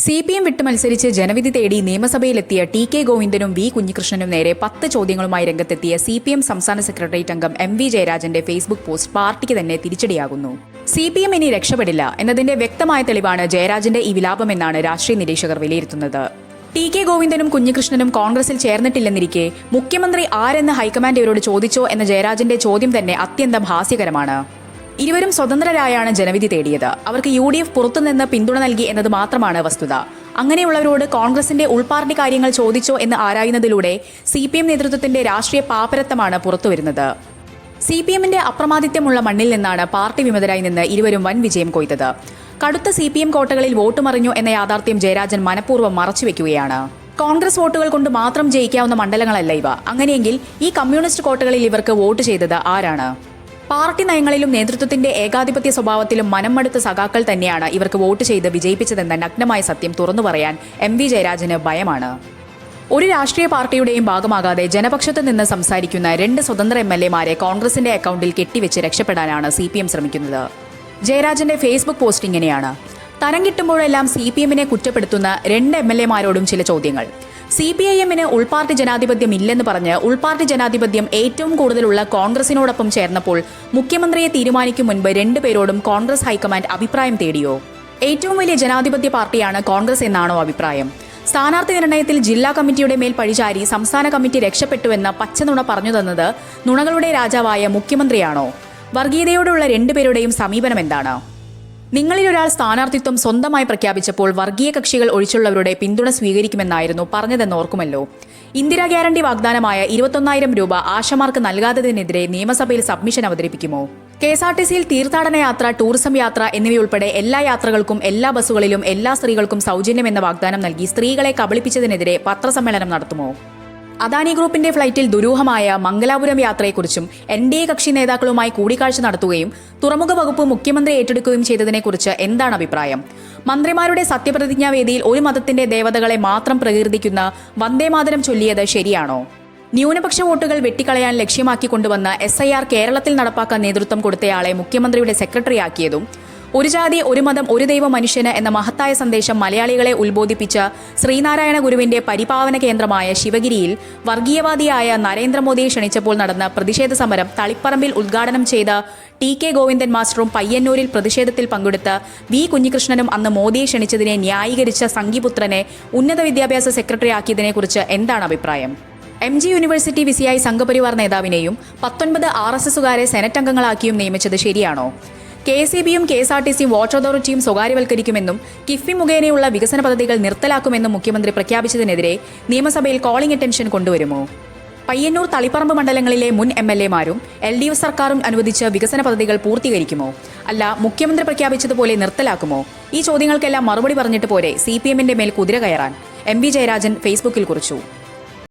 CPM വിട്ട് മത്സരിച്ച് ജനവിധി തേടി നിയമസഭയിലെത്തിയ TK ഗോവിന്ദനും വി കുഞ്ഞികൃഷ്ണനും നേരെ 10 ചോദ്യങ്ങളുമായി രംഗത്തെത്തിയ CPM സംസ്ഥാന സെക്രട്ടേറിയറ്റ് അംഗം MV ജയരാജന്റെ ഫേസ്ബുക്ക് പോസ്റ്റ് പാർട്ടിക്ക് തന്നെ തിരിച്ചടിയാകുന്നു. CPM ഇനി രക്ഷപ്പെടില്ല എന്നതിന്റെ വ്യക്തമായ തെളിവാണ് ജയരാജന്റെ ഈ വിലാപമെന്നാണ് രാഷ്ട്രീയ നിരീക്ഷകർ വിലയിരുത്തുന്നത്. TK ഗോവിന്ദനും കുഞ്ഞികൃഷ്ണനും കോൺഗ്രസിൽ ചേർന്നിട്ടില്ലെന്നിരിക്കെ മുഖ്യമന്ത്രി ആരെന്ന് ഹൈക്കമാൻഡ് ഇവരോട് ചോദിച്ചോ എന്ന ജയരാജന്റെ ചോദ്യം തന്നെ അത്യന്തം ഹാസ്യകരമാണ്. ഇരുവരും സ്വതന്ത്രരായാണ് ജനവിധി തേടിയത്. അവർക്ക് UDF പുറത്തുനിന്ന് പിന്തുണ നൽകി എന്നത് മാത്രമാണ് വസ്തുത. അങ്ങനെയുള്ളവരോട് കോൺഗ്രസിന്റെ ഉൾപാർട്ടി കാര്യങ്ങൾ ചോദിച്ചോ എന്ന് ആരായുന്നതിലൂടെ CPM നേതൃത്വത്തിന്റെ രാഷ്ട്രീയ പാപ്പരത്തമാണ് പുറത്തുവരുന്നത്. CPMന്റെ അപ്രമാദിത്വമുള്ള മണ്ണിൽ നിന്നാണ് പാർട്ടി വിമതരായി നിന്ന് ഇരുവരും വൻ വിജയം കൊയ്തത്. കടുത്ത CPM കോട്ടകളിൽ വോട്ട് മറിഞ്ഞു എന്ന യാഥാർത്ഥ്യം ജയരാജൻ മനഃപൂർവ്വം മറച്ചുവെക്കുകയാണ്. കോൺഗ്രസ് വോട്ടുകൾ കൊണ്ട് മാത്രം ജയിക്കാവുന്ന മണ്ഡലങ്ങളല്ല ഇവ. അങ്ങനെയെങ്കിൽ ഈ കമ്മ്യൂണിസ്റ്റ് കോട്ടകളിൽ ഇവർക്ക് വോട്ട് ചെയ്തത് ആരാണ്? പാർട്ടി നയങ്ങളിലും നേതൃത്വത്തിന്റെ ഏകാധിപത്യ സ്വഭാവത്തിലും മനം മടുത്ത സഖാക്കൾ തന്നെയാണ് ഇവർക്ക് വോട്ട് ചെയ്ത് വിജയിപ്പിച്ചതെന്ന നഗ്നമായ സത്യം തുറന്നു പറയാൻ MV ജയരാജന് ഭയമാണ്. ഒരു രാഷ്ട്രീയ പാർട്ടിയുടെയും ഭാഗമാകാതെ ജനപക്ഷത്ത് നിന്ന് സംസാരിക്കുന്ന 2 സ്വതന്ത്ര MLA-മാരെ കോൺഗ്രസിന്റെ അക്കൗണ്ടിൽ കെട്ടിവെച്ച് രക്ഷപ്പെടാനാണ് CPM ശ്രമിക്കുന്നത്. ജയരാജന്റെ ഫേസ്ബുക്ക് പോസ്റ്റ് ഇങ്ങനെയാണ്: തരം കിട്ടുമ്പോഴെല്ലാം CPMനെ കുറ്റപ്പെടുത്തുന്ന 2 MLA-മാരോടും ചില ചോദ്യങ്ങൾ. CPIM-ന് ഉൾപാർട്ടി ജനാധിപത്യം ഇല്ലെന്ന് പറഞ്ഞ് ഉൾപാർട്ടി ജനാധിപത്യം ഏറ്റവും കൂടുതലുള്ള കോൺഗ്രസിനോടൊപ്പം ചേർന്നപ്പോൾ മുഖ്യമന്ത്രിയെ തീരുമാനിക്കും മുൻപ് 2 പേരോടും കോൺഗ്രസ് ഹൈക്കമാൻഡ് അഭിപ്രായം തേടിയോ? ഏറ്റവും വലിയ ജനാധിപത്യ പാർട്ടിയാണ് കോൺഗ്രസ് എന്നാണോ അഭിപ്രായം? സ്ഥാനാർത്ഥി നിർണയത്തിൽ ജില്ലാ കമ്മിറ്റിയുടെ മേൽ പഴിചാരി സംസ്ഥാന കമ്മിറ്റി രക്ഷപ്പെട്ടുവെന്ന പച്ചനുണ പറഞ്ഞു തന്നത് നുണകളുടെ രാജാവായ മുഖ്യമന്ത്രിയാണോ? വർഗീയതയോടുള്ള 2 പേരുടെയും സമീപനം എന്താണ്? നിങ്ങളിലൊരാൾ സ്ഥാനാർത്ഥിത്വം സ്വന്തമായി പ്രഖ്യാപിച്ചപ്പോൾ വർഗീയ കക്ഷികൾ ഒഴിച്ചുള്ളവരുടെ പിന്തുണ സ്വീകരിക്കുമെന്നായിരുന്നു പറഞ്ഞതെന്ന് ഓർക്കുമല്ലോ. ഇന്ദിരാ ഗ്യാരണ്ടി വാഗ്ദാനമായ 21,000 രൂപ ആശമാർക്ക് നൽകാത്തതിനെതിരെ നിയമസഭയിൽ സബ്മിഷൻ അവതരിപ്പിക്കുമോ? KSRTC-യിൽ തീർത്ഥാടന യാത്ര, ടൂറിസം യാത്ര എന്നിവയുൾപ്പെടെ എല്ലാ യാത്രകൾക്കും എല്ലാ ബസ്സുകളിലും എല്ലാ സ്ത്രീകൾക്കും സൗജന്യമെന്ന വാഗ്ദാനം നൽകി സ്ത്രീകളെ കബളിപ്പിച്ചതിനെതിരെ പത്രസമ്മേളനം നടത്തുമോ? അദാനി ഗ്രൂപ്പിന്റെ ഫ്ലൈറ്റിൽ ദുരൂഹമായ മംഗലാപുരം യാത്രയെക്കുറിച്ചും NDA കക്ഷി നേതാക്കളുമായി കൂടിക്കാഴ്ച നടത്തുകയും തുറമുഖ വകുപ്പ് മുഖ്യമന്ത്രി ഏറ്റെടുക്കുകയും ചെയ്തതിനെക്കുറിച്ച് എന്താണ് അഭിപ്രായം? മന്ത്രിമാരുടെ സത്യപ്രതിജ്ഞാവേദിയിൽ ഒരു മതത്തിന്റെ ദേവതകളെ മാത്രം പ്രകീർത്തിക്കുന്ന വന്ദേമാതരം ചൊല്ലിയത് ശരിയാണോ? ന്യൂനപക്ഷ വോട്ടുകൾ വെട്ടിക്കളയാൻ ലക്ഷ്യമാക്കി കൊണ്ടുവന്ന SIR കേരളത്തിൽ നടപ്പാക്കാൻ നേതൃത്വം കൊടുത്തയാളെ മുഖ്യമന്ത്രിയുടെ സെക്രട്ടറിയാക്കിയതും ഒരു ജാതി ഒരു മതം ഒരു ദൈവ മനുഷ്യന് എന്ന മഹത്തായ സന്ദേശം മലയാളികളെ ഉത്ബോധിപ്പിച്ച ശ്രീനാരായണ ഗുരുവിന്റെ പരിപാവന കേന്ദ്രമായ ശിവഗിരിയിൽ വർഗീയവാദിയായ നരേന്ദ്രമോദിയെ ക്ഷണിച്ചപ്പോൾ നടന്ന പ്രതിഷേധ സമരം തളിപ്പറമ്പിൽ ഉദ്ഘാടനം ചെയ്ത TK ഗോവിന്ദൻ മാസ്റ്ററും പയ്യന്നൂരിൽ പ്രതിഷേധത്തിൽ പങ്കെടുത്ത വി കുഞ്ഞികൃഷ്ണനും അന്ന് മോദിയെ ക്ഷണിച്ചതിനെ ന്യായീകരിച്ച സംഘിപുത്രനെ ഉന്നത വിദ്യാഭ്യാസ സെക്രട്ടറി ആക്കിയതിനെക്കുറിച്ച് എന്താണ് അഭിപ്രായം? MG യൂണിവേഴ്സിറ്റി വിസിയായി സംഘപരിവാർ നേതാവിനെയും 19 RSSകാരെ സെനറ്റ് അംഗങ്ങളാക്കിയും നിയമിച്ചത് ശരിയാണോ? KSEB-യും KSRTC-യും വാട്ടർ അതോറിറ്റിയും സ്വകാര്യവൽക്കരിക്കുമെന്നും കിഫ്ബി മുഖേനയുള്ള വികസന പദ്ധതികൾ നിർത്തലാക്കുമെന്നും മുഖ്യമന്ത്രി പ്രഖ്യാപിച്ചതിനെതിരെ നിയമസഭയിൽ കോളിംഗ് അറ്റൻഷൻ കൊണ്ടുവരുമോ? പയ്യന്നൂർ, തളിപ്പറമ്പ് മണ്ഡലങ്ങളിലെ മുൻ MLA-മാരും LDF സർക്കാരും അനുവദിച്ച വികസന പദ്ധതികൾ പൂർത്തീകരിക്കുമോ? അല്ല, മുഖ്യമന്ത്രി പ്രഖ്യാപിച്ചതുപോലെ നിർത്തലാക്കുമോ? ഈ ചോദ്യങ്ങൾക്കെല്ലാം മറുപടി പറഞ്ഞിട്ട് പോരെ CPM-ന്റെ മേൽ കുതിര കയറാൻ? MV ജയരാജൻ ഫേസ്ബുക്കിൽ കുറിച്ചു.